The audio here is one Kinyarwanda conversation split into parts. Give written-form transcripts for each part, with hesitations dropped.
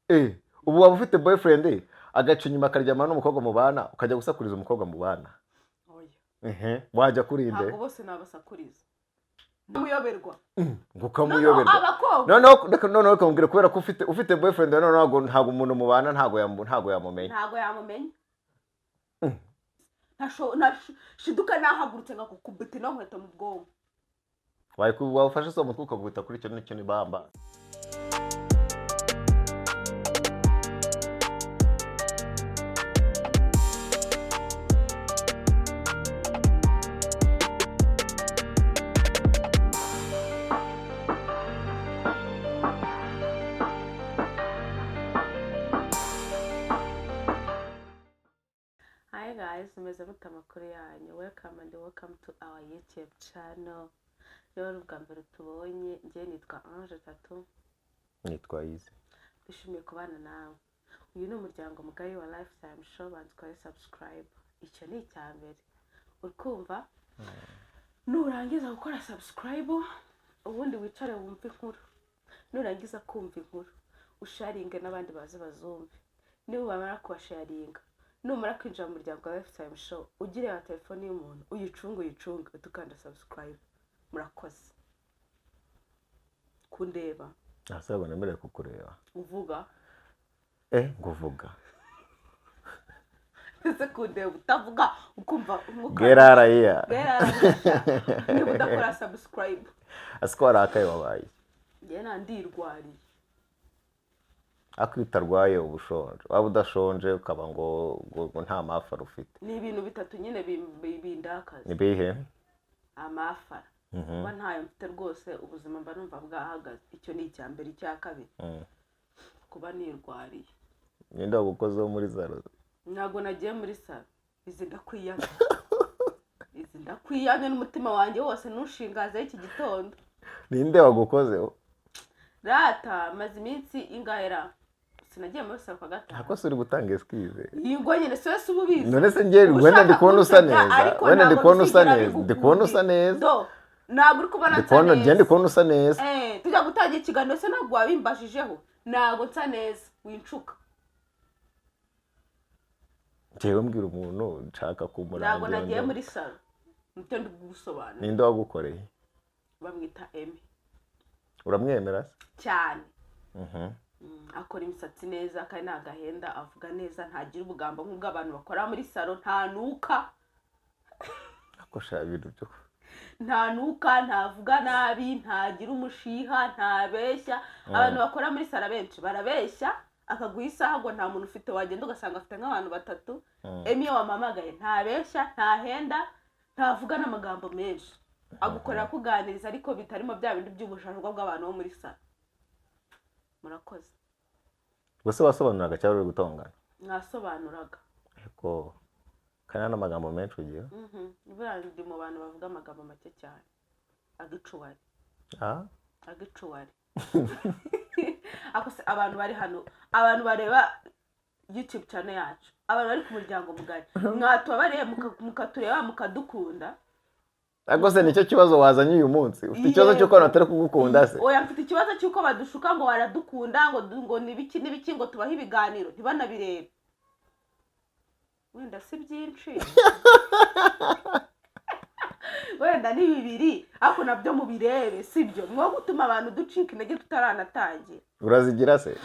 ubu waba ufite boyfriend agaca inyuma akaryamana n'umukobwa mubana ukajya gusakuriza umukobwa mubana. Oya. Wajya kurinde. Ntabwo bose nabasakuriza. Muyoberwa. Ngukamuyoberwa. Noneho ukambwira kubera ko ufite boyfriend ntabwo umuntu mubana ntabwo yamumenya. Ntabwo yamumenya. Shiduka nahagurutse ngakukubita no nkweto mu bwonko. Wafashe so mutwe ukagubita kuri icyo n'icyo nibamba. Hi guys, meze mute amakuru yanyu. Welcome to our YouTube channel. Rero ubwa mbere tubonye njye nitwa Ange Tatu. Nitwa Izi. Dushimiye kubana nawe. Uyu ni umuryango mugari wa Lifetime Show, bandikore subscribe. Icyo ni icyambere. Ukumva? Nurangiza gukora subscribe, ubundi wicare wumve inkuru. Nurangiza kumva inkuru, usharinge n'abandi baze bazumve. Niba bamara kubasharinga, numara kwinjira mu muryango wa Lifetime Show, ugire ya telefone y'umuntu, uyicunge utukanda subscribe. Murakoze. Kundeba. Asaba nemereye kukureba. Uvuga? Nguvuga. Ese kundeba utavuga ukumva umukara. Geraraya. Niba udakora subscribe. Aswara akaye wabaye. Njye nandirwariye. Akwitarwaye ubushonje. Waba udashonje ukaba ngo nta mafara ufite. Ni ibintu bitatu nyine bindakaza. Ni bihe? Amafara. Kuba ntayo mfite rwose ubuzima mba numva bwahagaze. Icyo ni icyambere, icya kabiri. Kuba nirwariye. Ninde wagukozeho muri salo? Ntabwo nagiye muri salo. Izi ndakwiyamye n'umutima wanjye wose nushingaze iki gitondo. Ninde wagukozeho? Rata maze iminsi ingahera. Sinagiye muri salo kwa gatatu. Ako suri gutanga excuse. Yingo nyine se ububizi. None se njye wenda ndikubona usa neza. Wenda ndikubona usa neza. Ntabwo uri kubona nsa neza. Njye ndikubona usa neza. Tujya gutangira ikiganiro se ntabwo wabimbashijeho. Ntabwo nsa neza. Wincuka. Njyewe mbwira umuntu nshaka kumurangira. Ntabwo nagiye muri salo. Mute ndigusobanura. Ninde wagukoreye? Bamwita Emi. Uramwemera se? Cyane. Akora imisatsi neza kandi nagahenda, avuga neza, ntagira ubugambo nk'ubw'abantu bakora muri salo, ntanuka. Akosha ibintu byo. Ntanuka, ntavuga nabi, ntagira umushiha, ntabeshya. Abantu bakora muri salo benshi barabeshya, akaguha isaha ngo nta muntu ufite, wagenda ugasanga afite nk'abantu batatu. Emi iyo wamamagaye ntabeshya, ntahenda, ntavuga n'amagambo menshi. Agukorera kuganiriza ariko bitarimo bya bindi by'ubushanjwa bw'abantu bo muri salo. Murakoze. Bose wasobanuraga cyangwa uri gutongana? Nasobanuraga. Eko. Kana n'amagambo menshi ugiye? Ibura ndi mu bantu bavuga amagambo make cyane. Agicuwari. Agicuwari. Akose abantu bari hano, abantu bareba YouTube channel yacu. Abantu bari ku muryango mugari. Mwatubabariye mukatureba mukadukunda. Agose nicyo kibazo wazanye uyu munsi. Ufite ikibazo cyo ko natari kugukunda se? Oya, mfite ikibazo cyuko badushuka ngo baradukunda ngo nibiki ngo tubaho ibiganiro ntibanabirebe. Wenda si byinshi. Wenda ni bibiri ako nabyo mubirebe sibyo. Mwo gutuma abantu ducika intege tutaranatangira. Urazigira se?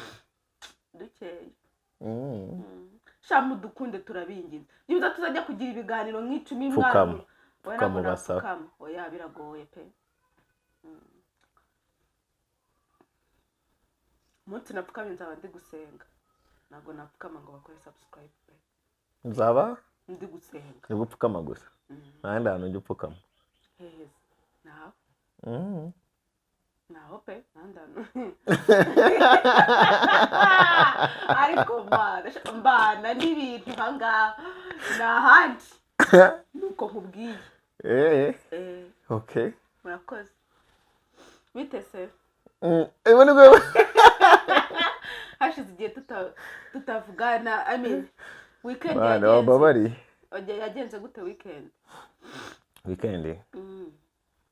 Dukeye. Shamu dukunde turabingiza. Niba tuzajya kugira ibiganiro nk'icumi mwana. Ukamubasa. Oya biragoye pe. Munsi napfukama nzaba ndi gusenga. Ntabwo napfukama ngo bakore subscribe pe. Nzaba? Ndi gusenga. Ni gupfukama gusa. Nahandi hantu njye upfukama. Heza. Naho? Naho pe. Nahandi hantu. Ariko mbana n'ibintu hangaha. Nahandi. Nuko nkubwiye. Okay. Murakoze. Bite se? Ebo nibwo. Hashize igihe tutavugana. I mean, weekend yagenze gute weekend? Weekend?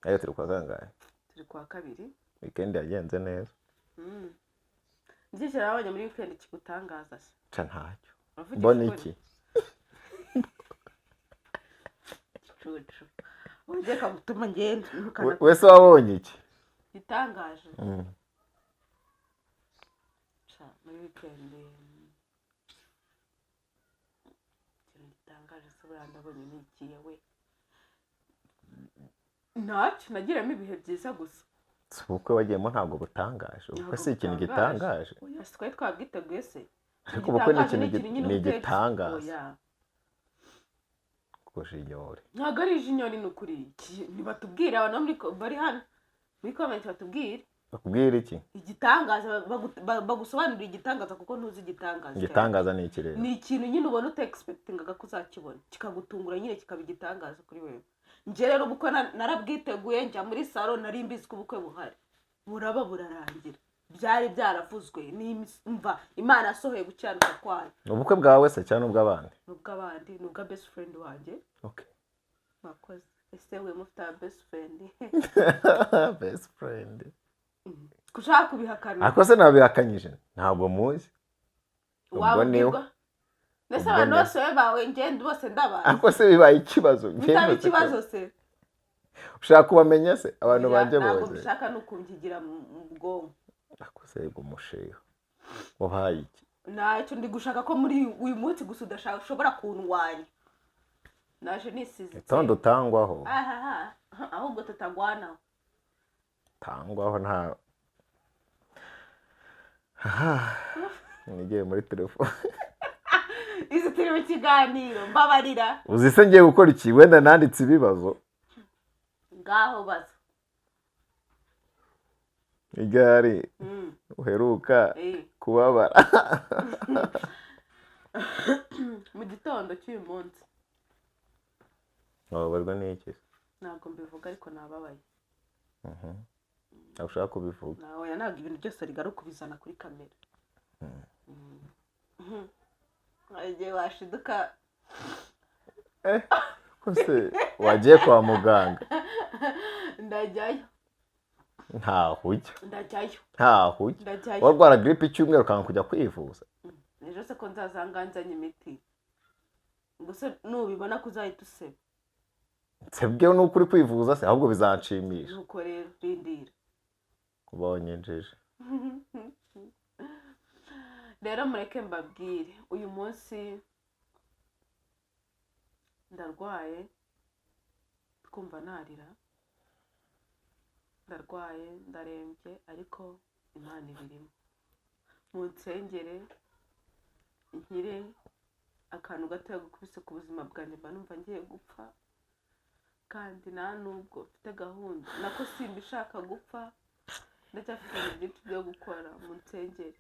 Ayo turi kwa kangahe? Turi kwa kabiri. Weekend yagenze neza. Njye nabonye muri weekend kigutangaza se. Ca ntacyo. Uravugisha Mbona ukuri? iki? Cucu. Ujye kagutuma ngenda Wese wabonye iki? gitangaje. Muri weekend ikintu gitangaje se buriya ndabonye nigiye we. Ntacyo nagiramo ibihe byiza gusa. Ubukwe wagiyemo ntabwo butangaje. Ubukwe si ikintu gitangaje. Oya si twari twabwiteguye se. Ariko ubukwe ni igitangaza. Kujinyore. Ntabwo ari ijinyori ni ukuri. Nibatubwire abantu bari hano muri comment batubwire. Bakubwira iki? Igitangaza bagusobanurira igitangaza kuko ntuzi igitangaza. Igitangaza ni iki rero? Ni ikintu nyine ubona utexpectingaga ko uzakibona kikagutungura nyine kikaba igitangaza kuri wewe. Nje rero ubukwe narabwiteguye njya muri salon nari mbizi ko ubukwe buhari. Buraba burarangira. Byari byaravuzwe nimva Imana yasohoye gucyaruka kwayo. Ubukwe bwawe se cyane ubw'abandi? N'ubw'abandi, n'ubwa best friend wanjye. Okay. Makoze. Ese we mufite best friend. Best friend. Kushaka kubihakana. Ako se nabihakanyije ntabwo muzi. Wabwirwa. Nese abantu bose bawe ngende bose ndabaye. Ako se bibaye ikibazo. Bibaye ikibazo se. Ushaka kubamenya se abantu banje bose. Ntabwo bishaka nukumvigira mu bwonko. Ako se umusheyo. Wabaye iki? Ntacyo ndi gushaka ko muri uyu munsi gusa udashaka ushobora kunwanya. Naje nisize. Tondo tangwaho. Ahubwo tutagwana. Tangwaho nta. Nigiye muri telefone. Izi turi mu kiganiro mbabarira. Uzi se ngiye gukora iki? Wenda nanditse ibibazo. Ngaho baza. Igari. Uheruka kubabara. Mu gitondo cy'uyu munsi. Wababarwa n'iki? Ntabwo mbivuga ariko nababaye. Ushaka kubivuga? Nawe ntabwo ibintu byose rigaruka kubizana kuri kamera. Agiye washiduka. Kose wagiye kwa muganga? Ndajyayo. Ntahujya. Ndajyayo. Ntahujya. Warwara grippe icyumweru kanga kujya kwivuza? Ejo se ko nzazanganzanye imiti. Gusa nubibona kuzahita useba. Sebwe nuko uri kwivuza se ahubwo bizanshimisha. Nuko rero rindira. Kubonye njeje. Rero mureke mbabwire uyu munsi ndarwaye twumva narira. Ndarwaye ndarembye ariko Imana ibirimo. Munsengere nkire akantu gato gukubise ku buzima bwanjye mba numva ngiye gupfa. Kandi nta nubwo mfite gahunda nako simba ishaka gupfa ndacyafite ibintu byo gukora munsengere.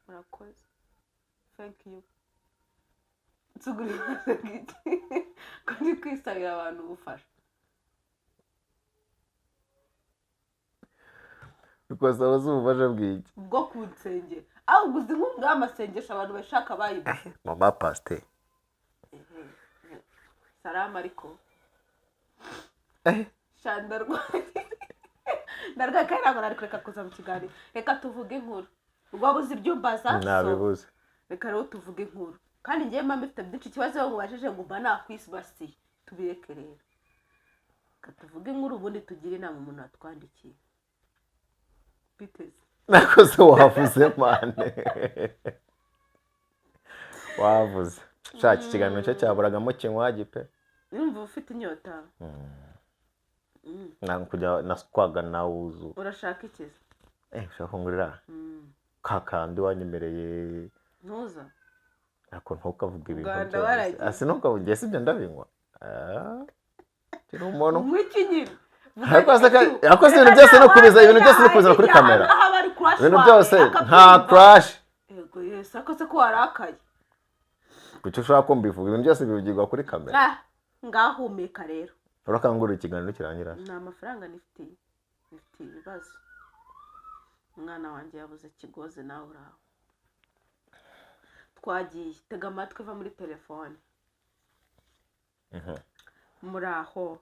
Murakoze. Thank you. Tsugurira giti. Kandi kwisabira abantu ubufasha. Bikoza ubufasha bw'iki? Bwo kunsengera. Aho guzi nk'ubwa amasengesho abantu bashaka bayiba. Mama pasteur. Salama ariko. Shandarwaye. Ndarwaye kandi ntabwo nari kureka kuza mu kiganiro. Reka tuvuge inkuru. Wabuze ibyo mbaza? Nabibuze. Reka rero tuvuge inkuru. Kandi ngiye mama mfite byinshi kibazo yo mubajije ngo mba nakwisibasiye. Tubireke rero. Reka tuvuge inkuru ubundi tugire inama umuntu atwandikiye. Biteze. Nakoze wavuze mane. Wavuze. Shaka ikiganiro cyo cyaburagamo kinywaji pe. Numva ufite inyota. Nanga kujya naskwaga nawuzu. Urashaka ikiza? Ushaka ngurira. Kakandi wanyemereye. Ntuza. Ako ntukavuga ibintu. Uganda waragiye. Asi ntukavuge sibyo ndabinywa. Kiri umuntu. Mwikinyira. Ako se ibintu byose no kubiza ibintu byose no kubizana kuri kamera. Ibintu byose nta crash. Yego yes ako se ko warakaye. Kucyo ushaka ko mbivuga ibintu byose bivugirwa kuri kamera. Ngahumeka rero. Urakangura ikiganiro kirangira. Nta mafaranga nifite ibibazo. Umwana wanjye yabuze kigoze nawe uraho. Twagiye tega amatwi va muri telefone. Muraho.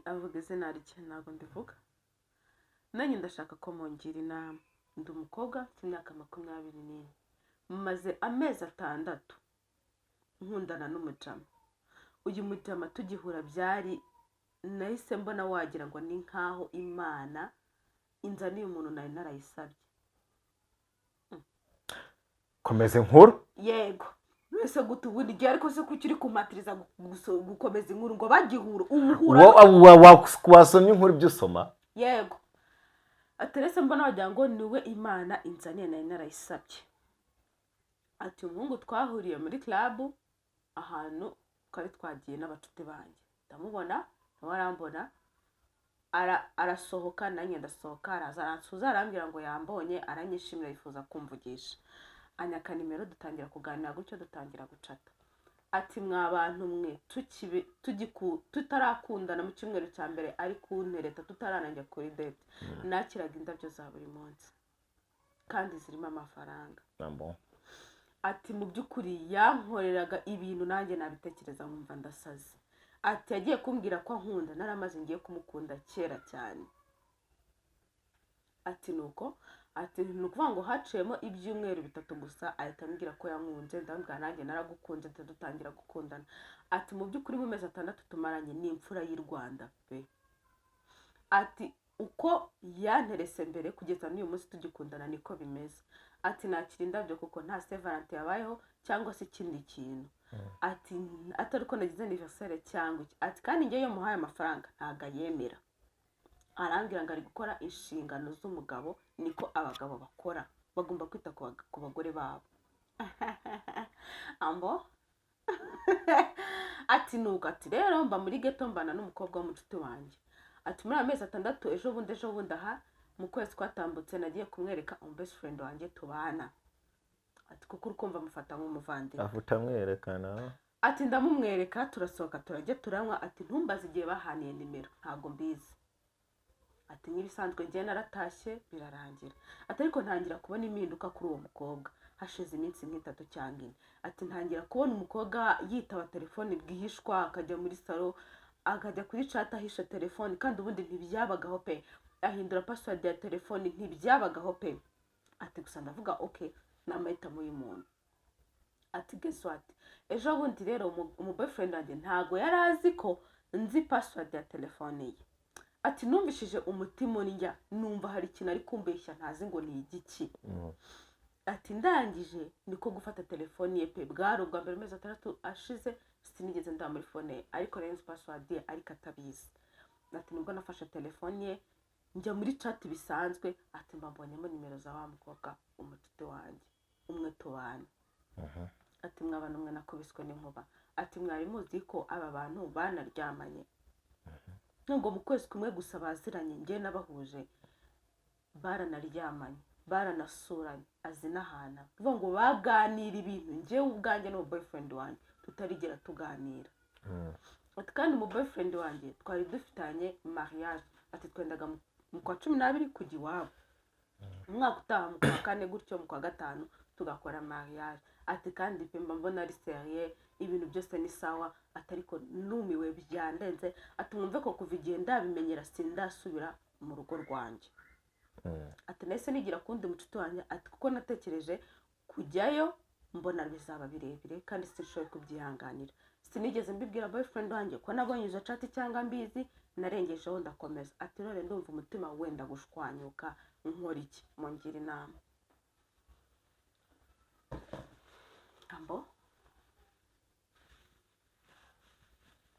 Avuga izina rye ntabwo ndivuga. Nanjye ndashaka ko mungira inama. ndi umukobwa mfite imyaka 24 maze amezi 6 nkundana n'umujama. Uyu mujama tugihura byari nahise mbona wagira ngo ni nkaho Imana inzaniye umuntu nari narayisabye. komeze nkuru. Yego wese gutubundi gihe ariko se kuki uri kumatiriza gukomeza inkuru ngo bagihura ubuhura wasomye inkuru ibyo usoma. Yego aterese mbona wagira ngo niwe Imana inzaniye nari narayisabye. Ati umuhungu twahuriye muri club ahantu twari twagiye n'abacuti banjye, ndamubona nawe arambona, arasohoka nanjye ndasohoka, araza aransuza arambwira ngo yambonye, aranyishimira yifuza kumvugisha, anyaka nimero dutangira kuganira gutyo dutangira gucata. Ati mwa bantu mwe tutarakundana mu cyumweru cya mbere ari kuntereta tutaranajya kuri date, nakiraga indabyo za buri munsi kandi zirimo amafaranga. Ati mu by'ukuri yankoreraga ibintu nanjye nabitekereza nkumva ndasaze. Ati yagiye kumbwira ko nkunda, naramaze ngiye kumukunda kera cyane. Ati nuko ati nukuvuga ngo haciyemo ibyumweru 3 gusa ahita ambwira ko yankunze, ndambwira nanjye naragukunze dutangira gukundana. Ati mu by'ukuri mu mezi 6 tumaranye ni imfura y'u Rwanda pe. Ati uko yanterese mbere kugeza n'uyu munsi tugikundana niko bimeze. Ati nakira indabyo kuko nta Saint Valentin yabayeho cyangwa se ikindi kintu. Ati atari ko nagize anniversaire cyangwa ati kandi ngiye yo muhaye amafaranga ntaga yemera. Arambwira ngo ari gukora inshingano z'umugabo, niko abagabo bakora, bagomba kwita ku bagore babo. Ambo ati nuko ati rero mba muri ghetto mbana n'umukobwa w'umucuti wanjye. Ati muri amezi 6 ejo bundi aha mu kwezi kwatambutse nagiye kumwereka best friend wanjye tubana. Ati kuko urukumva mufata nk'umuvandimwe. Avuta mwerekana. Ati ndamumwereka turasohoka turajya turanywa. Ati ntumbaze igihe bahaniye nimero ntago mbizi. Ati n'ibisanzwe ngiye naratashye birarangira. Ati ariko ntangira kubona impinduka kuri uwo mukobwa hashize iminsi 3 cyangwa 4. Ati ntangira kubona umukobwa yitaba telefone bwihishwa, akajya muri salo akajya kuri chat ahisha telefone kandi ubundi ntibyabagaho pe, ahindura password ya telefone ntibyabagaho pe. Ati gusa ndavuga okay namahitamo y'umuntu. Ati guess what, ejo bundi rero umu boyfriend wanjye ntago yarazi ko nzi password ya telefone ye. Ati numvishije umutima unjya numva hari ikintu ari kumbeshya ntazi ngo ni igiki. Ati ndangije niko gufata telefone ye pe, bwari ubwa mbere mezi 3 ashize sinigeze nda muri phone ariko renze password ye ariko atabizi. Ati nubwo nafashe telefone ye njya muri chat bisanzwe, ati mbabonyemo nimero za wa mukobwa umucuti wanjye umwe tubana. Ati mwabana umwe nakubiswe n'inkuba. Ati mwari muzi ko aba bantu banaryamanye ngo mu kwezi kumwe gusa baziranye, ngiye nabahuje baranaryamanye baranasuranye azinahana, kuvuga ngo baganira ibintu ngiye ubwanjye no boyfriend wanjye tutarigera tuganira. Ati kandi mu boyfriend wanjye twari dufitanye mariage. Ati twendaga mu kwa 12 kujya iwabo, umwaka utaha mu kwa 4 gutyo mu kwa 5 tugakora mariage. Ati kandi pemba mbona ari serieux ibintu byose ni sawa. Ati ariko numiwe byandenze. Ati mwumve ko kuva igihe ndabimenyera sindasubira mu rugo rwanjye. Ati nese nigira kundi mucuti wanjye. Ati kuko natekereje kujyayo mbona bizaba birebire kandi sinshoboye kubyihanganira. Sinigeze mbibwira boyfriend wanjye ko nabonye izo chat cyangwa mbizi, narengejeho ndakomeza. Ati none ndumva umutima wenda gushwanyuka, nkora iki mungira inama. Ambo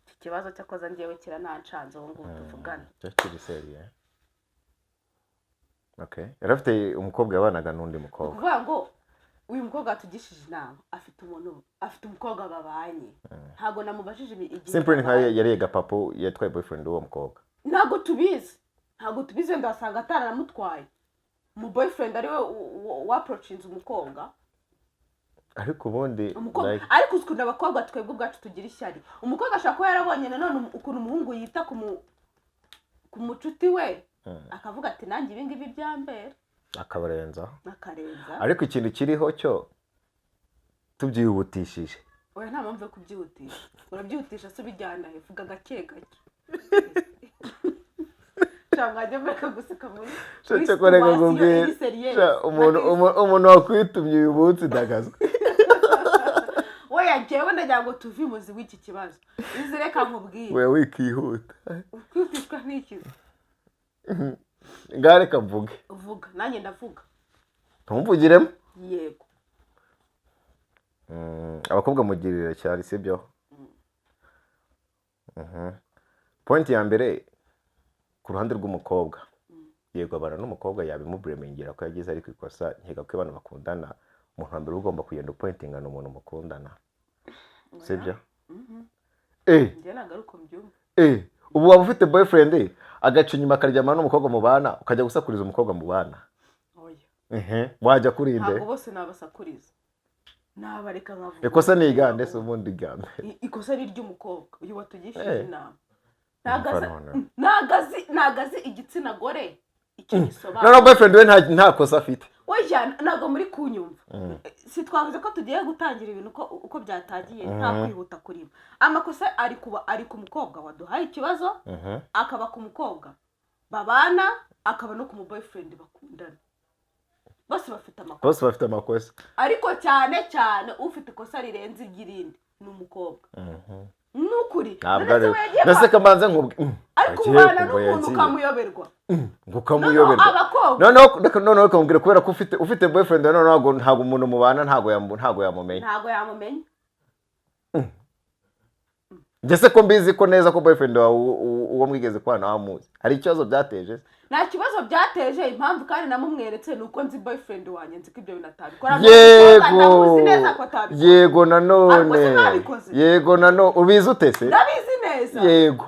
ikibazo cyakoza ngiyewe kiranancanze ubu ngubu tuvugana. Cyakiri seriye. Okay. Yarafite umukobwa yabanaga n'undi mukobwa. Kuvuga ngo uyu mukobwa atugishije inama afite umukobwa babanye. Ntago namubajije igihe. Simple nkaye yarega papo yatwaye boyfriend w'uwo mukobwa. Ntago tubizi ndasanga ataramutwaye. Mu boyfriend ari we approachinze umukobwa. Ariko ubundi like ariko ukunda abakobwa twebwe ubwacu tugira ishyari. Umukobwa ashaka ko yarabonye nanone ukuntu umuhungu yita ku mucuti we, akavuga ati nanjye ibi ngibi byambera akabarenza. Ariko ikintu kiriho cyo tubyihutishije. Oya nta mpamvu yo kubyihutisha. Urabyihutisha se bijyana ivuga gake gake. kugira ngo ajye mureka guseka muri cyo koreka ngubwira umuntu wakwitumye uyu munsi ndagazwe oya jewe ndagira ngo tuve imuzi w'iki kibazo izi reka nkubwire we wikihuta kwitishwa n'iki ngareka mvuge uvuga nanjye ndavuga ntumvugiremo yego abakobwa mugirira cyane sibyo point ya mbere ku ruhande rw'umukobwa yego abana n'umukobwa yabimuburemengira ko yagize ari kwikosa nkeka ko abantu bakundana umuntu wa mbere ugomba kugenda upointingana umuntu mukundana sibyo njye nagaruka mbyumva ubu waba ufite boyfriend agaca inyuma akaryamana n'umukobwa mubana ukajya gusakuriza umukobwa mubana oya wajya kurinde ntabwo bose nabasakuriza nabareka nkavuga ikosa ni igande se ubundi gambe ikosa ni ry'umukobwa uyu watugishije inama nagazi igitsina gore icyo gisobanura no boyfriend we nta kosa afite oya ntabwo muri kunyumva si twavuze ko tugiye gutangira ibintu uko byatagiye nta kwihuta kurimo amakosa ari ku mukobwa waduhaye ikibazo akaba ku mukobwa babana akaba no ku mu boyfriend bakundana bose bafite amakosa ariko cyane cyane ufite ikosa rirenze iry'irindi ni umukobwa nukuri ndetse kamanze ariko ubana n'umuntu ukamuyoberwa noneho ukamubwira kubera ko ufite boyfriend noneho ntabwo umuntu mubana ntabwo yamumenya ndetse ko mbizi ko neza ko boyfriend wawe uwo mwigeze kubana wamuzi hari ikibazo byateje nta kibazo byateje impamvu kandi namumweretse ni uko nzi boyfriend wanjye nzi ko ibyo binatabikora yego nanone ubizi utese ndabizi neza yego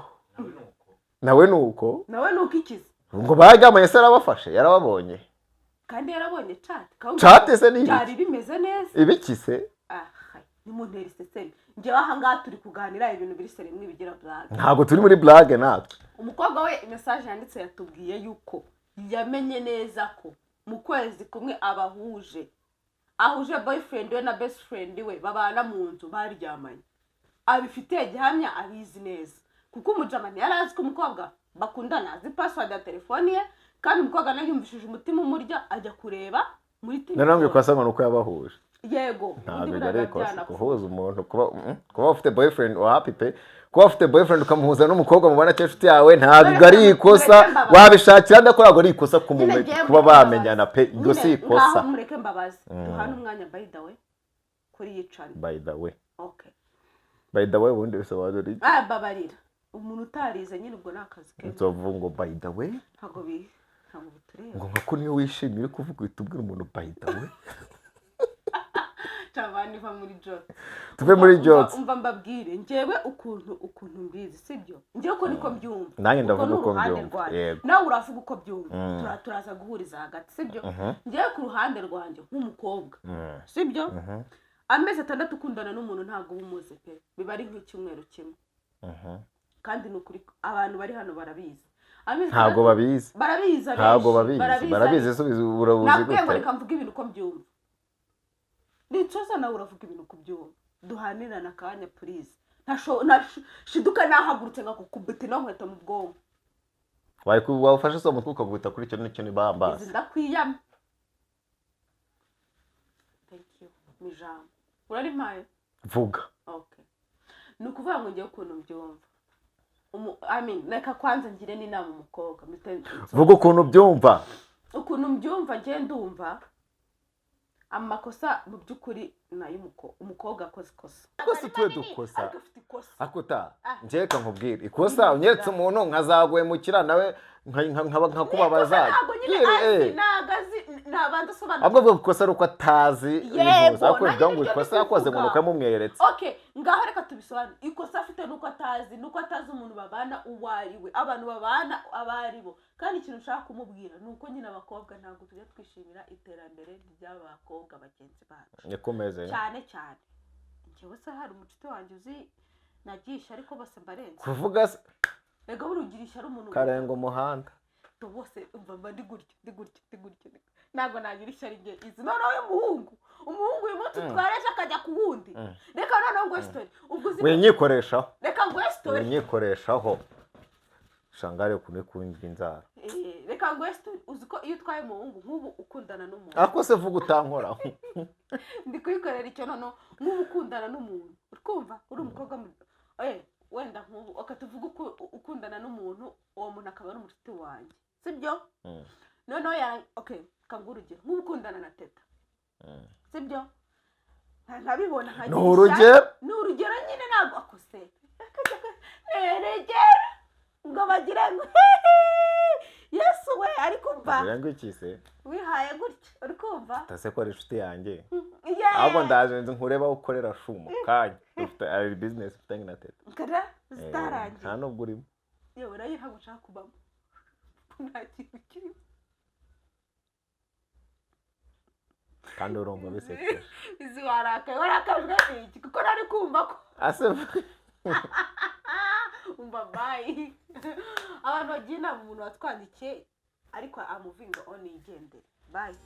nawe nuko ikize ngo baryamanye se arabafashe yarababonye kandi yarabonye chat se ni byari bimeze neza ibikise ni mu nteri sesemi njyewe aha ngaha turi kuganira ibintu biri serimwe bigira blague ntabwo turi muri blague natwe umukobwa we message yanditse yatubwiye yuko yamenye neza ko mu kwezi kumwe ahuje boyfriend we na best friend we babana mu nzu baryamanye abifitiye gihamya abizi neza kuko umujamani yari azi ko umukobwa bakundana azi password ya telefone ye kandi umukobwa nawe yumvishije umutima umurya ajya kureba muri telefone nanambwe kwasanga nuko yabahuje yego ntabwo ari ikosa guhuza umuntu kuba ufite boyfriend wa happy pe kuba ufite boyfriend ukamuhuza n'umukobwa mubana cy'inshuti yawe ntabwo ari ikosa wabishakira ndakora ntabwo ari ikosa kuba bamenyana pe ibyo si ikosa mureke mbabazi duhana umwanya by the way kuri yicari by the way okay by the way ubundi bisobanura iki babarira umuntu utarize nyine ubwo nakazi ke nzovuga ngo by the way ntabwo bitureba ngo nkako niyo wishimye uri kuvuga uhita ubwira umuntu by the way cyabandi va muri jokes tuve muri jokes umva mbabwire njyewe ukuntu mbizi sibyo njyewe uko niko mbyumva nanjye ndavuga uko mbyumva yego nawe uravuga uko byumva turaza guhuriza hagati sibyo njyewe ku ruhande rwanjye nk'umukobwa sibyo amezi 6 ukundana n'umuntu ntabwo ubumuze pe biba ari nk'icyumweru kimwe kandi nukuri abantu bari hano barabizi ntabwo babizi barabizi subiza urabuzi gute ntabwo reka mvuga ibintu uko mbyumva nicoza nawe uravuga ibintu uko byumva duhanirana akanya please shiduka nahagurutse ngakukubita no nkweto mu bwonko wafashe so mutwe ukagwita kuri icyo n'icyo nibambase ndakwiyama thank you mijambo urari mpaye vuga okay nukuvuga ngo ngiye ukuntu mbyumva reka kwanza ngire n'inama umukobwa vuga ukuntu mbyumva ngiye ndumva amakosa mu by'ukuri nayo umukobwa akoze ikosa twese tuwe dukosa akuta njyeka nkubwire ikosa unyeretse umuntu nkazaguhemukira nawe nkakubabaza ahubwo ikosa ari uko atazi ibihuza ariko bivuga ngo ikosa yakoze ngo nuko yamumweretse okay ngaho reka tubisobanure ikosa afite nuko atazi umuntu babana uwo ari we abantu babana abari bo kandi ikintu ushaka kumubwira nuko nyine abakobwa ntabwo tujya twishimira iterambere ry'abakobwa bagenzi bacu yakomeze cyane njyewe se hari umucuti wanjye uzi nagisha ariko bose mbarenze kuvuga se ego burugirisha ari umuntu karenga umuhanda to bose umva ndi gutyo ntabwo nagira ishyari nge izi noneho umuhungu uyu munsi twareje akajya ku wundi reka noneho ngo story ubwo uzi wenyikoreshaho reka ngo story wenyikoreshaho shangare kune kundi inzara uzi ko iyo utwaye umuhungu nk'ubu ukundana n'umuntu ako se vuga utankoraho ndi kuyikorera icyo noneho nk'ubu ukundana n'umuntu urumva uri umukobwa wenda nk'ubu ukatuvuga ukundana n'umuntu uwo muntu akaba ari umushuti wanjye sibyo noneho kangura urugero nk'ubu ukundana na teta sibyo nkabibona nkagira ni urugero nyine ntabwo akose regera ngo bagire ngo yesu we ariko umva bagira ngo iki se wihaye gutya uri kumva utase ko ari inshuti yanjye ahubwo ndaje nkureba ukorera shumu kanya ari business ufitanye na teta kada zitarangiye nta nubwo urimo yewe nayo ntabwo nshaka kubamo nta kintu kirimo kandi urumva bisekeje izi warakajwe n'iki kuko nari kumva ko ase umva bayi abantu bagiye inama umuntu watwandikiye ariko amuvinga on igendere bayi